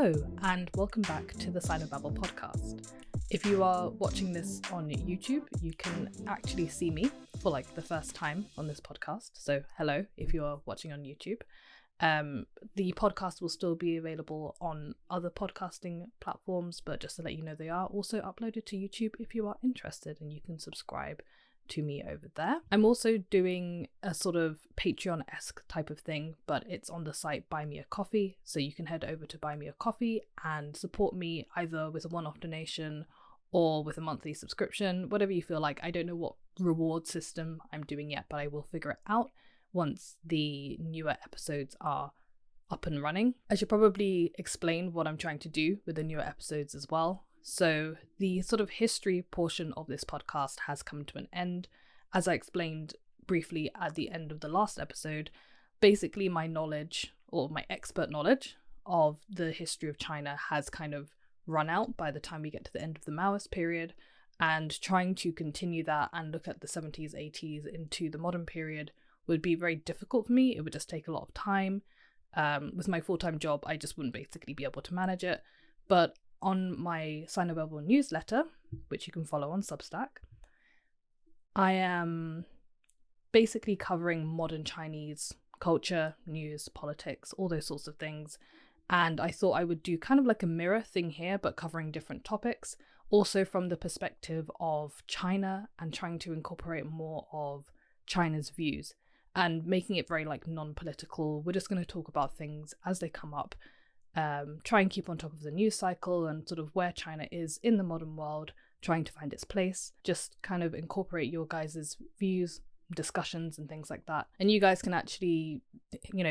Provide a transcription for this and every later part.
Hello, and welcome back to the Sinobabble podcast. If you are watching this on YouTube, you can actually see me for the first time on this podcast. So hello, if you are watching on YouTube. The podcast will still be available on other podcasting platforms, but just to let you know, they are also uploaded to YouTube if you are interested, and you can subscribe to me over there. I'm also doing a sort of Patreon-esque type of thing, but it's on the site Buy Me a Coffee, so you can head over to Buy Me a Coffee and support me either with a one-off donation or with a monthly subscription, whatever you feel like. I don't know what reward system I'm doing yet, but I will figure it out once the newer episodes are up and running. I should probably explain what I'm trying to do with the newer episodes as well. So the sort of history portion of this podcast has come to an end. As I explained briefly at the end of the last episode, basically my knowledge, or my expert knowledge, of the history of China has kind of run out by the time we get to the end of the Maoist period, and trying to continue that and look at the 70s, 80s into the modern period would be very difficult for me. It would just take a lot of time. With my full-time job, I just wouldn't basically be able to manage it. But on my Sinobabble newsletter, which you can follow on Substack, I am basically covering modern Chinese culture, news, politics, all those sorts of things. And I thought I would do kind of like a mirror thing here, but covering different topics, also from the perspective of China, and trying to incorporate more of China's views and making it very non-political. We're just going to talk about things as they come up. Try and keep on top of the news cycle and sort of where China is in the modern world, trying to find its place, just kind of incorporate your guys' views, discussions and things like that. And you guys can actually,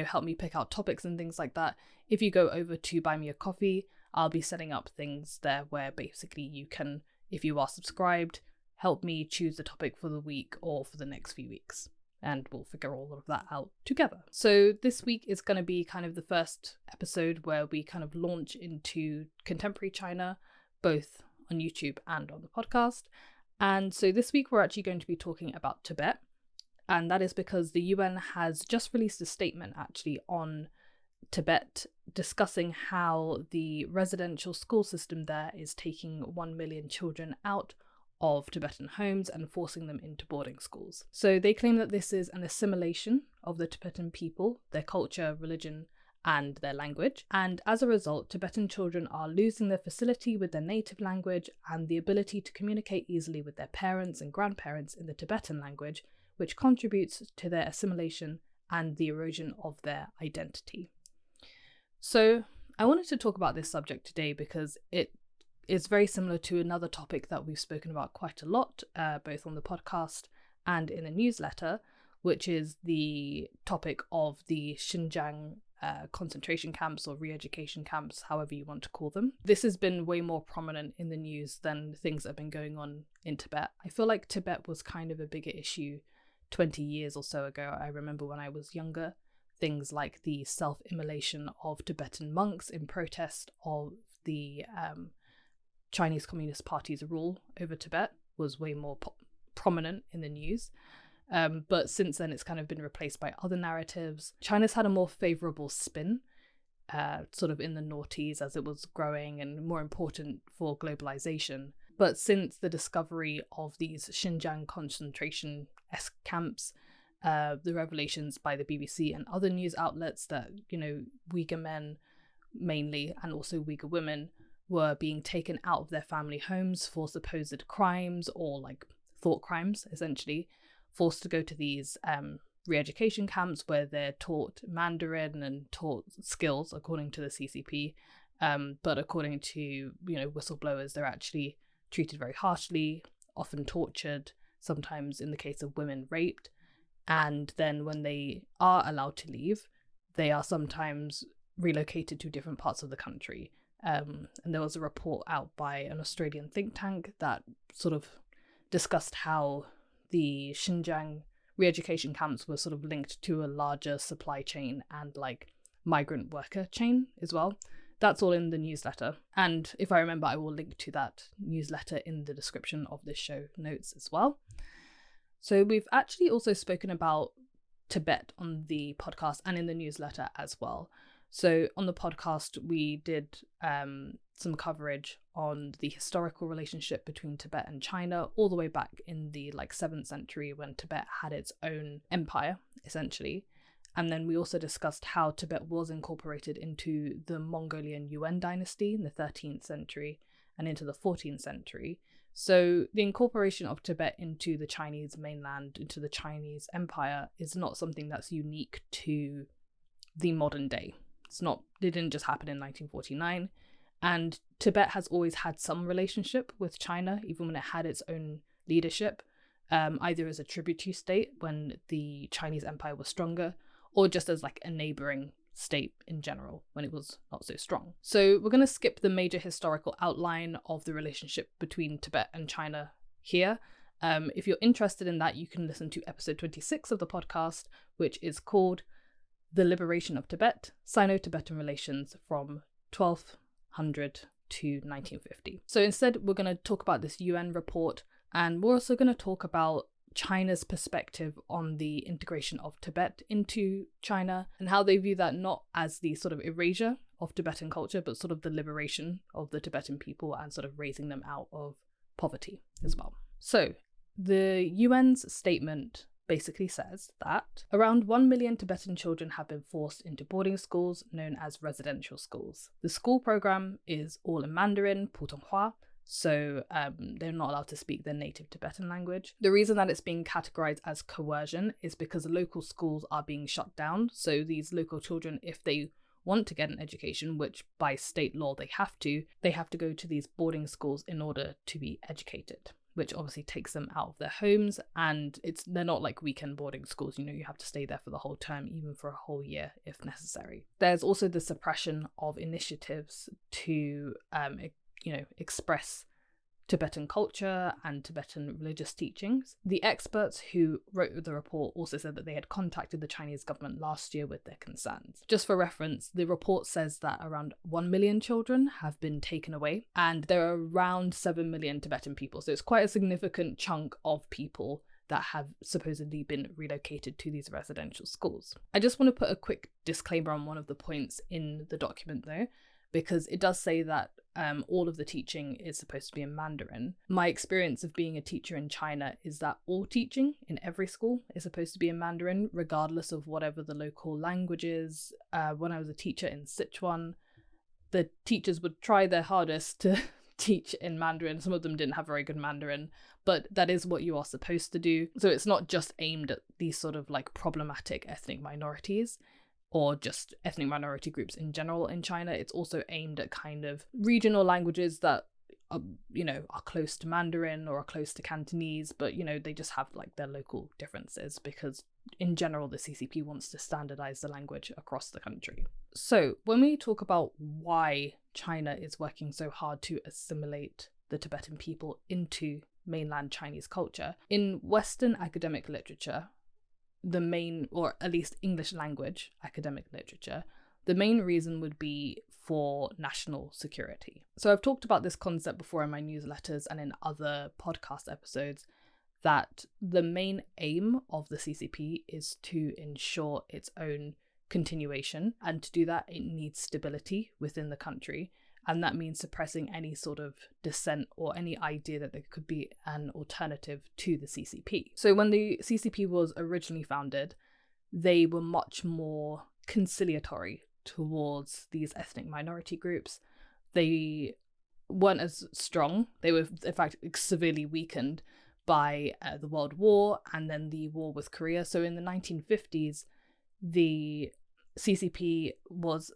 help me pick out topics and things like that. If you go over to Buy Me a Coffee, I'll be setting up things there where basically you can, if you are subscribed, help me choose the topic for the week or for the next few weeks. And we'll figure all of that out together. So this week is going to be kind of the first episode where we kind of launch into contemporary China, both on YouTube and on the podcast. And so this week we're actually going to be talking about Tibet. And that is because the UN has just released a statement actually on Tibet, discussing how the residential school system there is taking 1 million children out of Tibetan homes and forcing them into boarding schools. So they claim that this is an assimilation of the Tibetan people, their culture, religion, and their language. And as a result, Tibetan children are losing their facility with their native language and the ability to communicate easily with their parents and grandparents in the Tibetan language, which contributes to their assimilation and the erosion of their identity. So I wanted to talk about this subject today because it is very similar to another topic that we've spoken about quite a lot, both on the podcast and in a newsletter, which is the topic of the Xinjiang concentration camps or re-education camps, however you want to call them. This has been way more prominent in the news than things that have been going on in Tibet. I feel like Tibet was kind of a bigger issue 20 years or so ago. I remember when I was younger, things like the self-immolation of Tibetan monks in protest of the Chinese Communist Party's rule over Tibet was way more prominent in the news. But since then, it's kind of been replaced by other narratives. China's had a more favourable spin, sort of in the noughties as it was growing and more important for globalisation. But since the discovery of these Xinjiang concentration camps, the revelations by the BBC and other news outlets that, Uyghur men mainly, and also Uyghur women, were being taken out of their family homes for supposed crimes or thought crimes, essentially, forced to go to these re-education camps where they're taught Mandarin and taught skills according to the CCP. But according to, whistleblowers, they're actually treated very harshly, often tortured, sometimes in the case of women raped. And then when they are allowed to leave, they are sometimes relocated to different parts of the country. And there was a report out by an Australian think tank that sort of discussed how the Xinjiang re-education camps were sort of linked to a larger supply chain and migrant worker chain as well. That's all in the newsletter. And if I remember, I will link to that newsletter in the description of this show notes as well. So we've actually also spoken about Tibet on the podcast and in the newsletter as well. So on the podcast, we did some coverage on the historical relationship between Tibet and China, all the way back in the 7th century when Tibet had its own empire, essentially. And then we also discussed how Tibet was incorporated into the Mongolian Yuan dynasty in the 13th century and into the 14th century. So the incorporation of Tibet into the Chinese mainland, into the Chinese empire, is not something that's unique to the modern day. It didn't just happen in 1949. And Tibet has always had some relationship with China, even when it had its own leadership, either as a tributary state when the Chinese empire was stronger, or just as a neighboring state in general when it was not so strong. So we're going to skip the major historical outline of the relationship between Tibet and China here. If you're interested in that, you can listen to episode 26 of the podcast, which is called The Liberation of Tibet, Sino-Tibetan Relations from 1200 to 1950. So instead, we're going to talk about this UN report, and we're also going to talk about China's perspective on the integration of Tibet into China and how they view that not as the sort of erasure of Tibetan culture, but sort of the liberation of the Tibetan people and sort of raising them out of poverty as well. So the UN's statement basically says that around 1 million Tibetan children have been forced into boarding schools known as residential schools. The school program is all in Mandarin, Putonghua, so they're not allowed to speak their native Tibetan language. The reason that it's being categorized as coercion is because local schools are being shut down. So these local children, if they want to get an education, which by state law they have to go to these boarding schools in order to be educated, which obviously takes them out of their homes, and they're not like weekend boarding schools. You have to stay there for the whole term, even for a whole year if necessary. There's also the suppression of initiatives to express Tibetan culture and Tibetan religious teachings. The experts who wrote the report also said that they had contacted the Chinese government last year with their concerns. Just for reference, the report says that around 1 million children have been taken away, and there are around 7 million Tibetan people. So it's quite a significant chunk of people that have supposedly been relocated to these residential schools. I just want to put a quick disclaimer on one of the points in the document though, because it does say that all of the teaching is supposed to be in Mandarin. My experience of being a teacher in China is that all teaching in every school is supposed to be in Mandarin, regardless of whatever the local language is. When I was a teacher in Sichuan, the teachers would try their hardest to teach in Mandarin. Some of them didn't have very good Mandarin, but that is what you are supposed to do. So it's not just aimed at these sort of problematic ethnic minorities, or just ethnic minority groups in general in China. It's also aimed at kind of regional languages that are close to Mandarin or are close to Cantonese, but they just have their local differences, because in general the CCP wants to standardize the language across the country. So when we talk about why China is working so hard to assimilate the Tibetan people into mainland Chinese culture, in Western academic literature, the main, or at least English language academic literature, the main reason would be for national security. So I've talked about this concept before in my newsletters and in other podcast episodes, that the main aim of the CCP is to ensure its own continuation, and to do that it needs stability within the country, and that means suppressing any sort of dissent or any idea that there could be an alternative to the CCP. So when the CCP was originally founded, they were much more conciliatory towards these ethnic minority groups. They weren't as strong. They were, in fact, severely weakened by the World War and then the war with Korea. So in the 1950s, the CCP was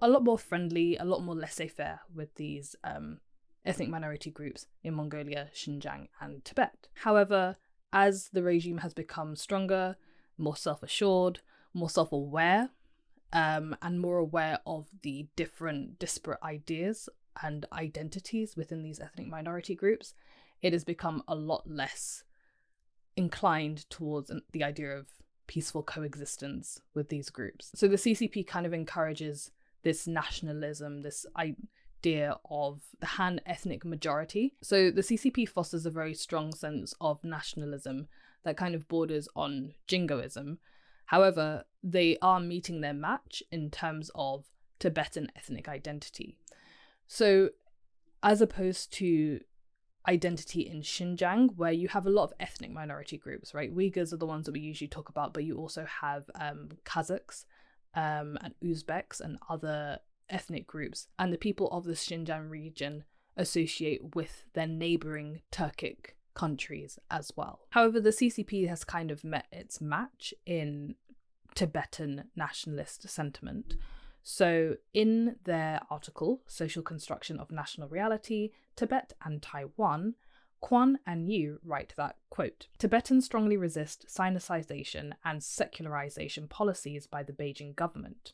a lot more friendly, a lot more laissez-faire with these ethnic minority groups in Mongolia, Xinjiang, and Tibet. However, as the regime has become stronger, more self-assured, more self-aware, and more aware of the different disparate ideas and identities within these ethnic minority groups, it has become a lot less inclined towards the idea of peaceful coexistence with these groups. So the CCP kind of encourages this nationalism, this idea of the Han ethnic majority. So the CCP fosters a very strong sense of nationalism that kind of borders on jingoism. However, they are meeting their match in terms of Tibetan ethnic identity. So as opposed to identity in Xinjiang, where you have a lot of ethnic minority groups, right? Uyghurs are the ones that we usually talk about, but you also have Kazakhs and Uzbeks and other ethnic groups. And the people of the Xinjiang region associate with their neighbouring Turkic countries as well. However, the CCP has kind of met its match in Tibetan nationalist sentiment. So in their article, Social Construction of National Reality, Tibet and Taiwan, Kwan and Yu write that, quote, Tibetans strongly resist Sinicization and secularization policies by the Beijing government.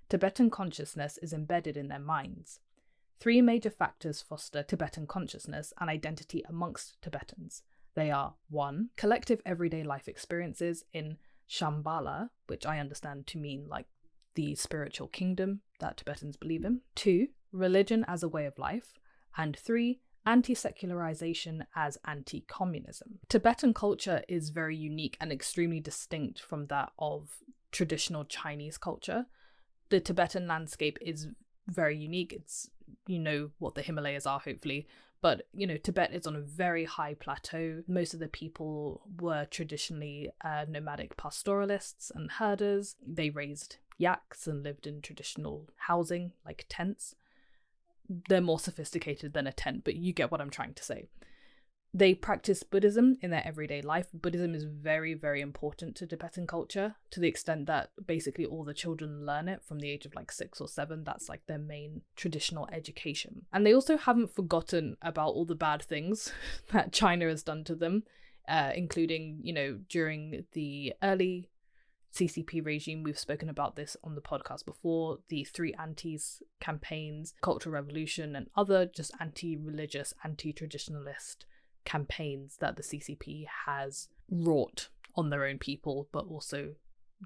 Tibetan consciousness is embedded in their minds. 3 major factors foster Tibetan consciousness and identity amongst Tibetans. They are 1. Collective everyday life experiences in Shambhala, which I understand to mean like the spiritual kingdom that Tibetans believe in. 2. Religion as a way of life. And 3. Anti-secularization as anti-communism. Tibetan culture is very unique and extremely distinct from that of traditional Chinese culture. The Tibetan landscape is very unique. It's, you know what the Himalayas are, hopefully, but you know, Tibet is on a very high plateau. Most of the people were traditionally nomadic pastoralists and herders. They raised yaks and lived in traditional housing like tents. They're more sophisticated than a tent, but you get what I'm trying to say. They practice Buddhism in their everyday life. Buddhism is very, very important to Tibetan culture, to the extent that basically all the children learn it from the age of like 6 or 7. That's like their main traditional education. And they also haven't forgotten about all the bad things that China has done to them, including, you know, during the early CCP regime. We've spoken about this on the podcast before, the 3 Antis campaigns, Cultural Revolution, and other just anti-religious, anti-traditionalist campaigns that the CCP has wrought on their own people, but also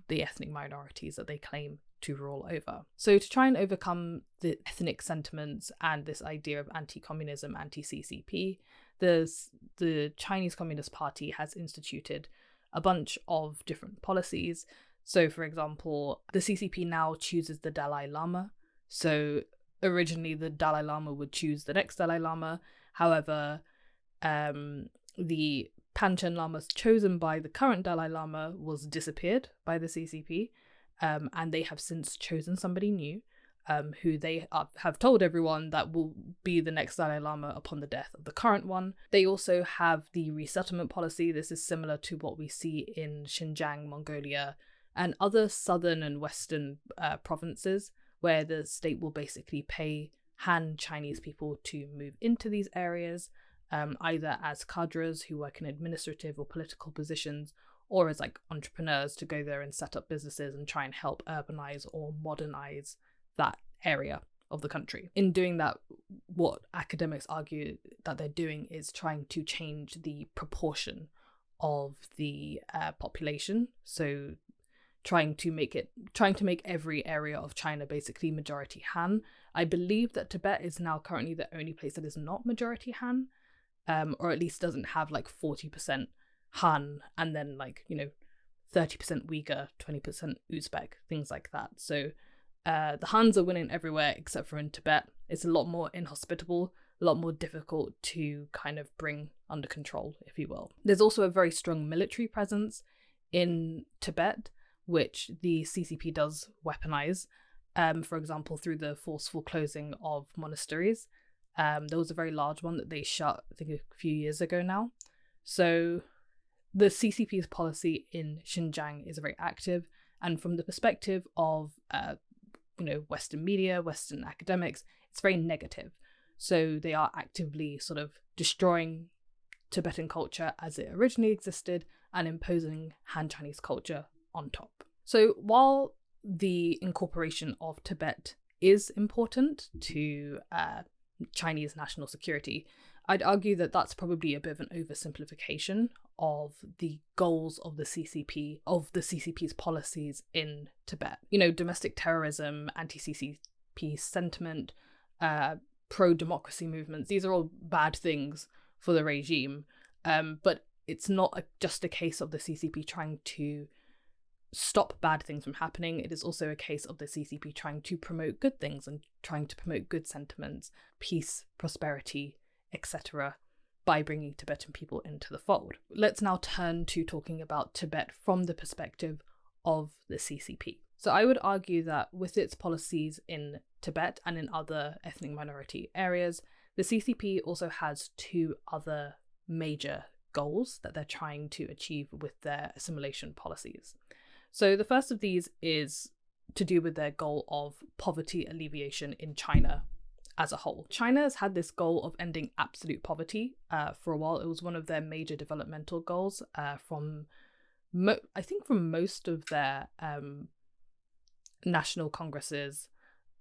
the ethnic minorities that they claim to rule over. So to try and overcome the ethnic sentiments and this idea of anti-communism, anti-CCP, the Chinese Communist Party has instituted a bunch of different policies. So for example, the CCP now chooses the Dalai Lama. So originally the Dalai Lama would choose the next Dalai Lama. However, the Panchen Lamas chosen by the current Dalai Lama was disappeared by the CCP, and they have since chosen somebody new, who they have told everyone that will be the next Dalai Lama upon the death of the current one. They also have the resettlement policy. This is similar to what we see in Xinjiang, Mongolia, and other southern and western provinces, where the state will basically pay Han Chinese people to move into these areas, either as cadres who work in administrative or political positions, or as like entrepreneurs to go there and set up businesses and try and help urbanize or modernize that area of the country. In doing that, what academics argue that they're doing is trying to change the proportion of the population. So trying to make every area of China basically majority Han. I believe that Tibet is now currently the only place that is not majority Han, or at least doesn't have like 40% Han and then like, you know, 30% Uyghur, 20% Uzbek, things like that. So the Hans are winning everywhere except for in Tibet. It's a lot more inhospitable, a lot more difficult to kind of bring under control, if you will. There's also a very strong military presence in Tibet, which the CCP does weaponize, for example, through the forceful closing of monasteries. There was a very large one that they shut, I think, a few years ago now. So the CCP's policy in Xinjiang is very active, and from the perspective of Western media, Western academics, it's very negative. So they are actively sort of destroying Tibetan culture as it originally existed and imposing Han Chinese culture on top. So while the incorporation of Tibet is important to Chinese national security, I'd argue that that's probably a bit of an oversimplification of the goals of the CCP, of the CCP's policies in Tibet. You know, domestic terrorism, anti-CCP sentiment, pro-democracy movements, these are all bad things for the regime. But it's not just a case of the CCP trying to stop bad things from happening. It is also a case of the CCP trying to promote good things and trying to promote good sentiments, peace, prosperity, etc., by bringing Tibetan people into the fold. Let's now turn to talking about Tibet from the perspective of the CCP. So I would argue that with its policies in Tibet and in other ethnic minority areas, the CCP also has two other major goals that they're trying to achieve with their assimilation policies. So the first of these is to do with their goal of poverty alleviation in China as a whole. China has had this goal of ending absolute poverty for a while. It was one of their major developmental goals from most of their national congresses,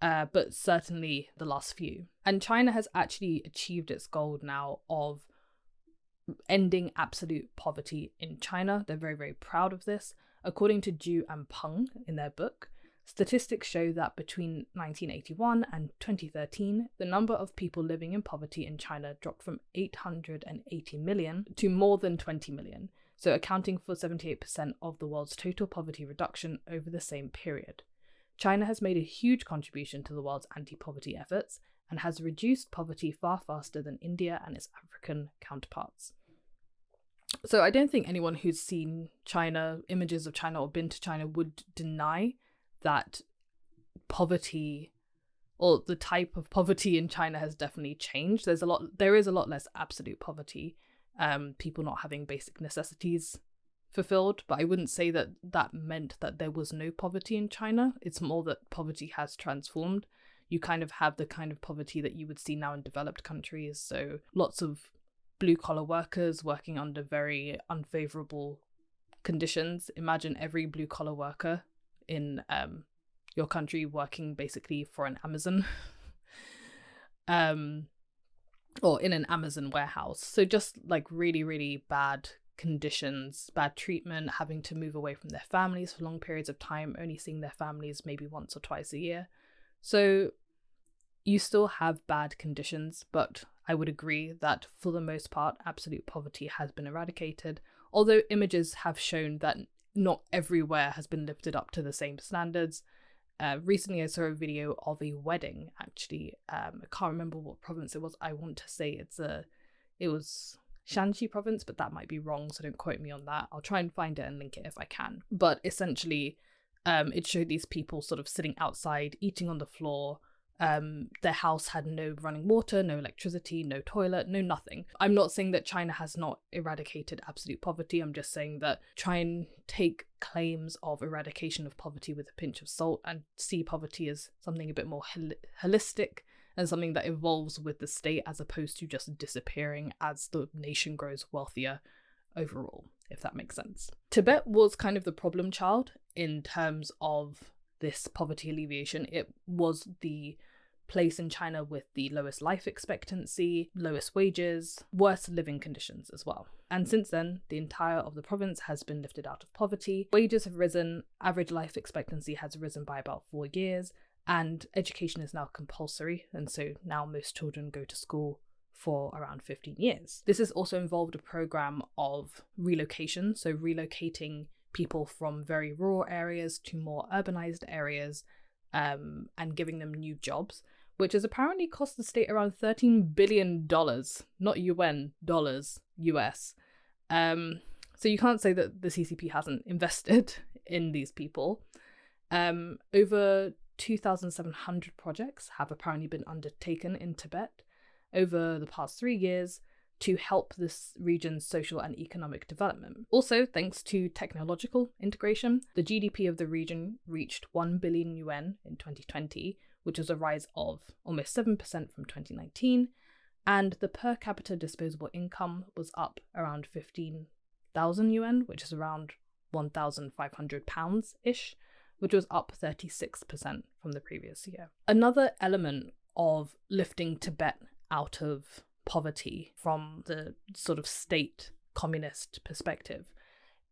but certainly the last few. And China has actually achieved its goal now of ending absolute poverty in China. They're very, very proud of this. According to Zhu and Peng in their book, statistics show that between 1981 and 2013, the number of people living in poverty in China dropped from 880 million to more than 20 million, so accounting for 78% of the world's total poverty reduction over the same period. China has made a huge contribution to the world's anti-poverty efforts and has reduced poverty far faster than India and its African counterparts. So I don't think anyone who's seen China, images of China or been to China would deny that poverty or the type of poverty in China has definitely changed. There is a lot less absolute poverty, people not having basic necessities fulfilled, but I wouldn't say that that meant that there was no poverty in China. It's more that poverty has transformed. You kind of have the kind of poverty that you would see now in developed countries, so lots of blue-collar workers working under very unfavorable conditions. Imagine every blue-collar worker in your country working basically for an Amazon or in an Amazon warehouse. So just like really, really bad conditions, bad treatment, having to move away from their families for long periods of time, only seeing their families maybe once or twice a year. So you still have bad conditions, but I would agree that for the most part, absolute poverty has been eradicated, although images have shown that not everywhere has been lifted up to the same standards. Recently I saw a video of a wedding, actually. I can't remember what province it was. I want to say it was Shanxi province, but that might be wrong, so don't quote me on that. I'll try and find it and link it if I can. But essentially, it showed these people sort of sitting outside, eating on the floor. Their house had no running water, no electricity, no toilet, no nothing. I'm not saying that China has not eradicated absolute poverty. I'm just saying that try and take claims of eradication of poverty with a pinch of salt and see poverty as something a bit more holistic and something that evolves with the state as opposed to just disappearing as the nation grows wealthier overall, if that makes sense. Tibet was kind of the problem child in terms of this poverty alleviation. It was the place in China with the lowest life expectancy, lowest wages, worse living conditions as well. And since then, the entire of the province has been lifted out of poverty. Wages have risen, average life expectancy has risen by about 4 years, and education is now compulsory, and so now most children go to school for around 15 years. This has also involved a program of relocation, so relocating people from very rural areas to more urbanized areas, and giving them new jobs, which has apparently cost the state around $13 billion, not UN, dollars, US. So you can't say that the CCP hasn't invested in these people. Over 2,700 projects have apparently been undertaken in Tibet over the past 3 years to help this region's social and economic development. Also, thanks to technological integration, the GDP of the region reached 1 billion yuan in 2020, which was a rise of almost 7% from 2019, and the per capita disposable income was up around 15,000 yuan, which is around £1,500-ish, which was up 36% from the previous year. Another element of lifting Tibet out of poverty from the sort of state communist perspective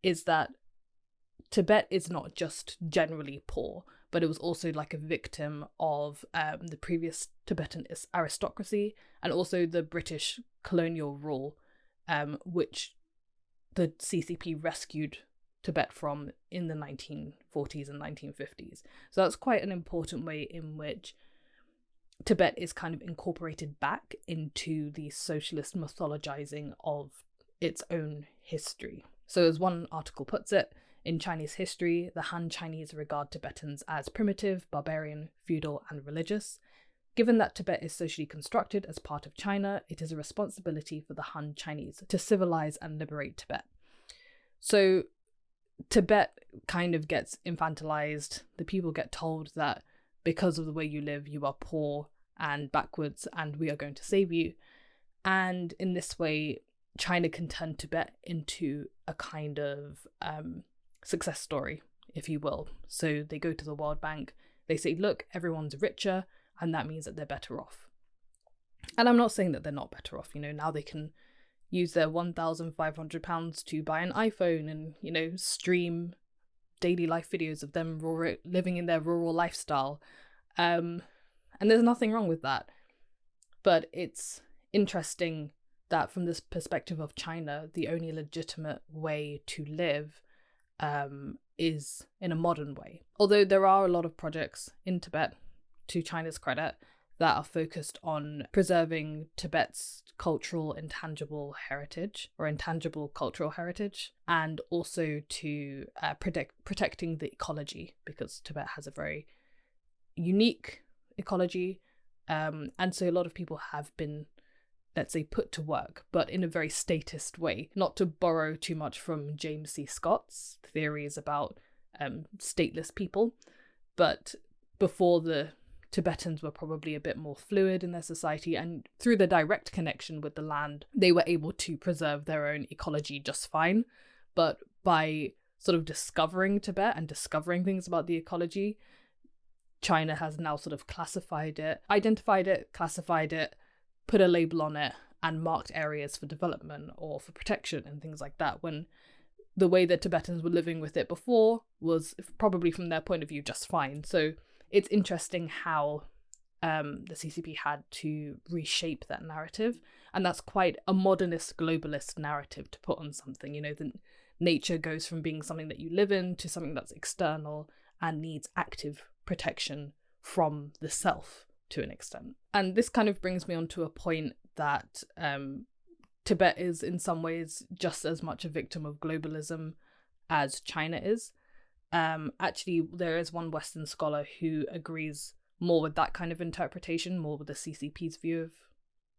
is that Tibet is not just generally poor, but it was also like a victim of the previous Tibetan aristocracy and also the British colonial rule, which the CCP rescued Tibet from in the 1940s and 1950s. So that's quite an important way in which Tibet is kind of incorporated back into the socialist mythologizing of its own history. So as one article puts it, in Chinese history, the Han Chinese regard Tibetans as primitive, barbarian, feudal, and religious. Given that Tibet is socially constructed as part of China, it is a responsibility for the Han Chinese to civilize and liberate Tibet. So Tibet kind of gets infantilized. The people get told that because of the way you live, you are poor and backwards, and we are going to save you. And in this way, China can turn Tibet into a kind of success story, if you will. So they go to the World Bank, they say, look, everyone's richer, and that means that they're better off. And I'm not saying that they're not better off. Now they can use their £1,500 to buy an iPhone and, stream daily life videos of them living in their rural lifestyle. And there's nothing wrong with that. But it's interesting that from this perspective of China, the only legitimate way to live is in a modern way. Although there are a lot of projects in Tibet, to China's credit, that are focused on preserving Tibet's cultural intangible heritage or intangible cultural heritage, and also to protecting the ecology, because Tibet has a very unique ecology, and so a lot of people have been, let's say, put to work, but in a very statist way. Not to borrow too much from James C. Scott's theories about stateless people, but before, the Tibetans were probably a bit more fluid in their society, and through the direct connection with the land, they were able to preserve their own ecology just fine. But by sort of discovering Tibet and discovering things about the ecology, China has now sort of classified it, identified it, classified it, put a label on it, and marked areas for development or for protection and things like that, when the way that Tibetans were living with it before was probably, from their point of view, just fine. So it's interesting how the CCP had to reshape that narrative, and that's quite a modernist globalist narrative to put on something. The nature goes from being something that you live in to something that's external and needs active protection from the self to an extent. And this kind of brings me on to a point that Tibet is in some ways just as much a victim of globalism as China is. Actually, there is one Western scholar who agrees more with that kind of interpretation, more with the CCP's view of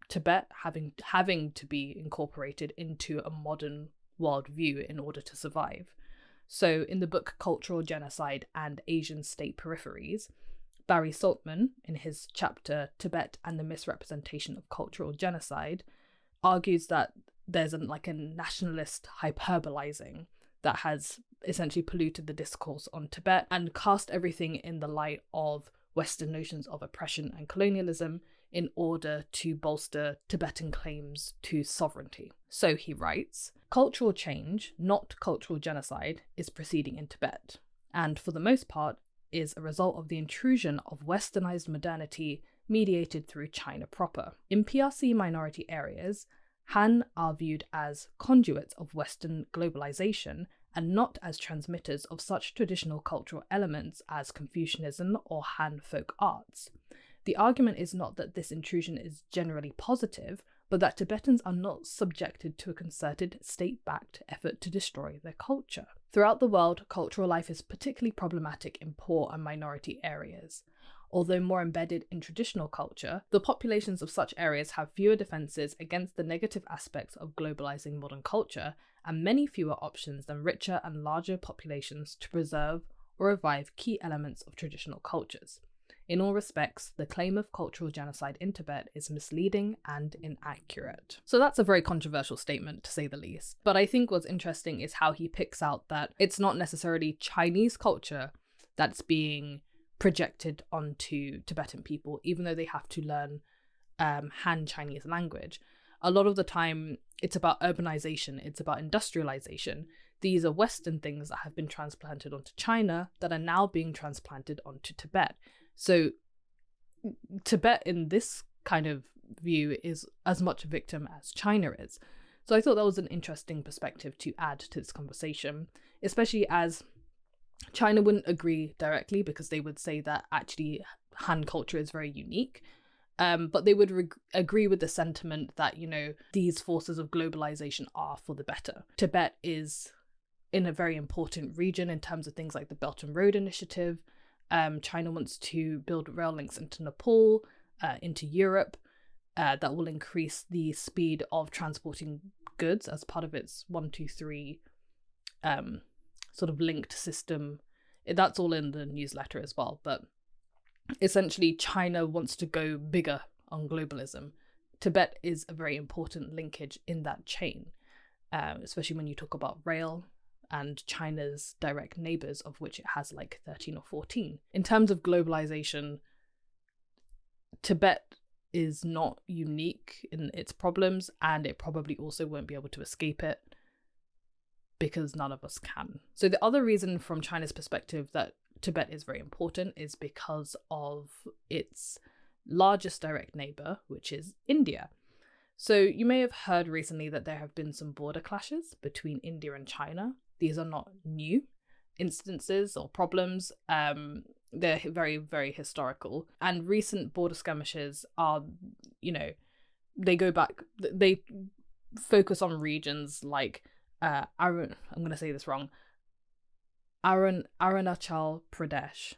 Tibet having to be incorporated into a modern worldview in order to survive. So in the book Cultural Genocide and Asian State Peripheries, Barry Saltman, in his chapter Tibet and the Misrepresentation of Cultural Genocide, argues that there's a nationalist hyperbolizing that has essentially polluted the discourse on Tibet and cast everything in the light of Western notions of oppression and colonialism in order to bolster Tibetan claims to sovereignty. So he writes, cultural change, not cultural genocide, is proceeding in Tibet, and for the most part is a result of the intrusion of westernized modernity mediated through China proper. In PRC minority areas, Han are viewed as conduits of Western globalization and not as transmitters of such traditional cultural elements as Confucianism or Han folk arts. The argument is not that this intrusion is generally positive, but that Tibetans are not subjected to a concerted, state-backed effort to destroy their culture. Throughout the world, cultural life is particularly problematic in poor and minority areas. Although more embedded in traditional culture, the populations of such areas have fewer defences against the negative aspects of globalising modern culture, and many fewer options than richer and larger populations to preserve or revive key elements of traditional cultures. In all respects, the claim of cultural genocide in Tibet is misleading and inaccurate. So that's a very controversial statement, to say the least. But I think what's interesting is how he picks out that it's not necessarily Chinese culture that's being projected onto Tibetan people, even though they have to learn Han Chinese language. A lot of the time, it's about urbanization, it's about industrialization. These are Western things that have been transplanted onto China that are now being transplanted onto Tibet. So Tibet, in this kind of view, is as much a victim as China is. So I thought that was an interesting perspective to add to this conversation, especially as China wouldn't agree directly because they would say that actually Han culture is very unique. But they would agree with the sentiment that, these forces of globalization are for the better. Tibet is in a very important region in terms of things like the Belt and Road Initiative. China wants to build rail links into Nepal, into Europe, that will increase the speed of transporting goods as part of its 1, 2, 3 sort of linked system. That's all in the newsletter as well. But essentially, China wants to go bigger on globalism. Tibet is a very important linkage in that chain, especially when you talk about rail and China's direct neighbors, of which it has like 13 or 14. In terms of globalization, Tibet is not unique in its problems, and it probably also won't be able to escape it because none of us can. So the other reason from China's perspective that Tibet is very important is because of its largest direct neighbor, which is India. So you may have heard recently that there have been some border clashes between India and China. These are not new instances or problems. They're very, very historical. And recent border skirmishes are, they go back, they focus on regions like, I'm going to say this wrong, Arunachal Pradesh,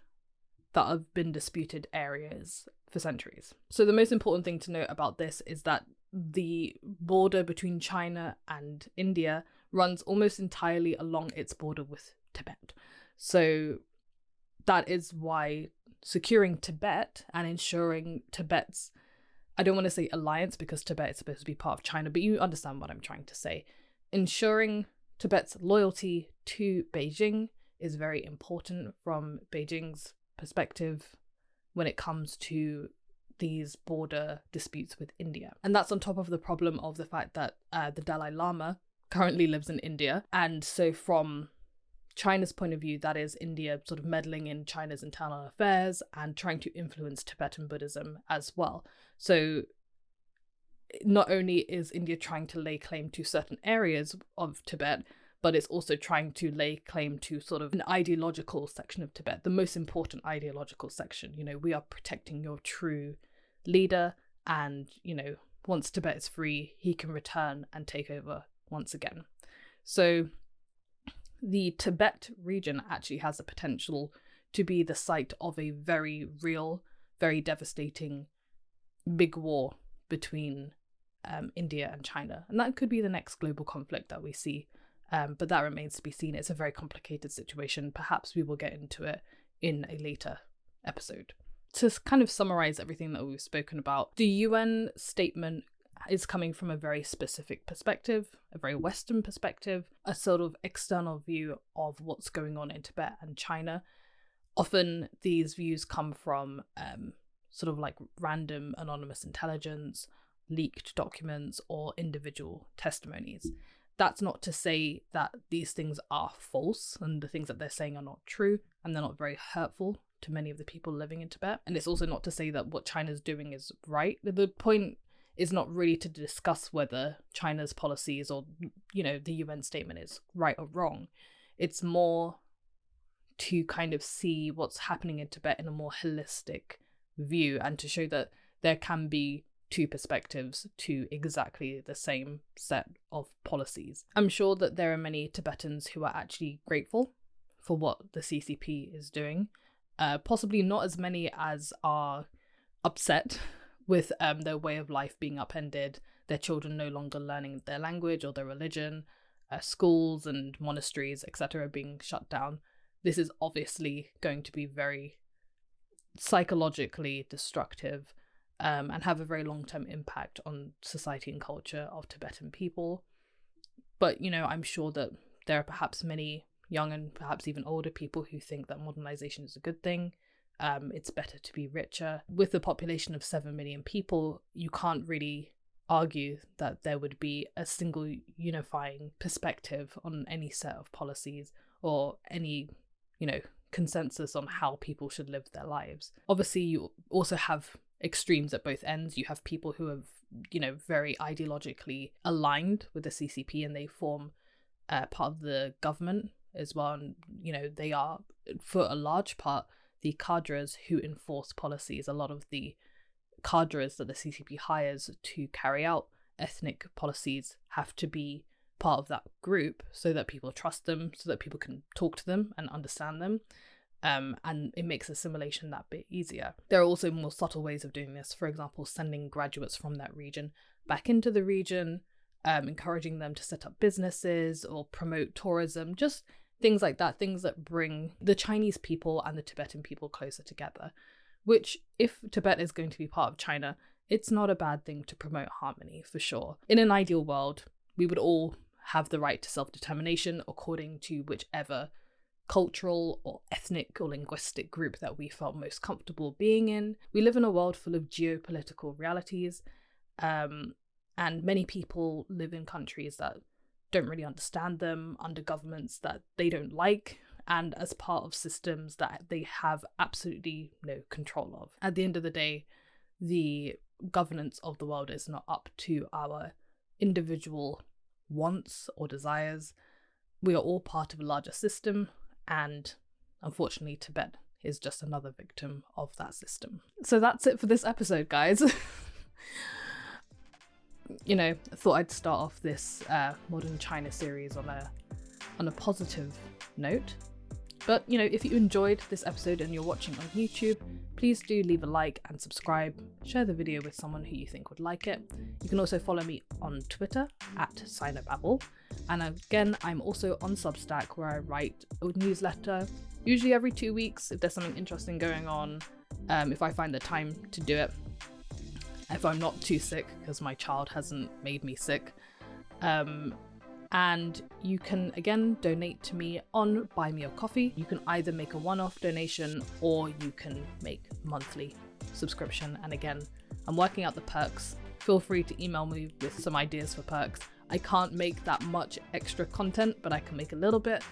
that have been disputed areas for centuries. So the most important thing to note about this is that the border between China and India runs almost entirely along its border with Tibet. So that is why securing Tibet and ensuring Tibet's, I don't want to say alliance because Tibet is supposed to be part of China, but you understand what I'm trying to say. Ensuring Tibet's loyalty to Beijing is very important from Beijing's perspective when it comes to these border disputes with India. And that's on top of the problem of the fact that the Dalai Lama currently lives in India. And so from China's point of view, that is India sort of meddling in China's internal affairs and trying to influence Tibetan Buddhism as well. So not only is India trying to lay claim to certain areas of Tibet, but it's also trying to lay claim to sort of an ideological section of Tibet, the most important ideological section. We are protecting your true leader, and, once Tibet is free, he can return and take over once again. So the Tibet region actually has the potential to be the site of a very real, very devastating big war between India and China. And that could be the next global conflict that we see. But that remains to be seen. It's a very complicated situation. Perhaps we will get into it in a later episode. To kind of summarize everything that we've spoken about, the UN statement is coming from a very specific perspective, a very Western perspective, a sort of external view of what's going on in Tibet and China. Often these views come from sort of like random anonymous intelligence, leaked documents, or individual testimonies. That's not to say that these things are false and the things that they're saying are not true and they're not very hurtful to many of the people living in Tibet. And it's also not to say that what China's doing is right. The point is not really to discuss whether China's policies or, the UN statement is right or wrong. It's more to kind of see what's happening in Tibet in a more holistic view and to show that there can be two perspectives to exactly the same set of policies. I'm sure that there are many Tibetans who are actually grateful for what the CCP is doing. Possibly not as many as are upset with their way of life being upended, their children no longer learning their language or their religion, schools and monasteries, etc. being shut down. This is obviously going to be very psychologically destructive and have a very long-term impact on society and culture of Tibetan people. But, I'm sure that there are perhaps many young and perhaps even older people who think that modernization is a good thing. It's better to be richer. With a population of 7 million people, you can't really argue that there would be a single unifying perspective on any set of policies or any, consensus on how people should live their lives. Obviously, you also have extremes at both ends. You have people who have, very ideologically aligned with the CCP, and they form part of the government as well. And, they are, for a large part, the cadres who enforce policies. A lot of the cadres that the CCP hires to carry out ethnic policies have to be part of that group so that people trust them, so that people can talk to them and understand them. And it makes assimilation that bit easier. There are also more subtle ways of doing this. For example, sending graduates from that region back into the region, encouraging them to set up businesses or promote tourism, just things like that, things that bring the Chinese people and the Tibetan people closer together, which, if Tibet is going to be part of China, it's not a bad thing to promote harmony, for sure. In an ideal world, we would all have the right to self-determination according to whichever cultural or ethnic or linguistic group that we felt most comfortable being in. We live in a world full of geopolitical realities, and many people live in countries that don't really understand them, under governments that they don't like, and as part of systems that they have absolutely no control of. At the end of the day, the governance of the world is not up to our individual wants or desires. We are all part of a larger system, and unfortunately Tibet is just another victim of that system. So that's it for this episode, guys. I thought I'd start off this Modern China series on a positive note. But, if you enjoyed this episode and you're watching on YouTube, please do leave a like and subscribe. Share the video with someone who you think would like it. You can also follow me on Twitter at Sinobabble. And again, I'm also on Substack, where I write a newsletter, usually every 2 weeks if there's something interesting going on, if I find the time to do it. If I'm not too sick, because my child hasn't made me sick. And you can, again, donate to me on Buy Me a Coffee. You can either make a one-off donation or you can make a monthly subscription. And again, I'm working out the perks. Feel free to email me with some ideas for perks. I can't make that much extra content, but I can make a little bit.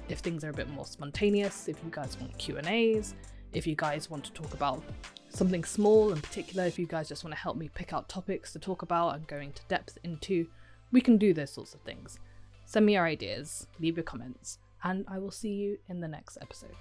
If things are a bit more spontaneous, if you guys want Q&As, if you guys want to talk about something small in particular, if you guys just want to help me pick out topics to talk about and go into depth into, we can do those sorts of things. Send me your ideas, leave your comments, and I will see you in the next episode.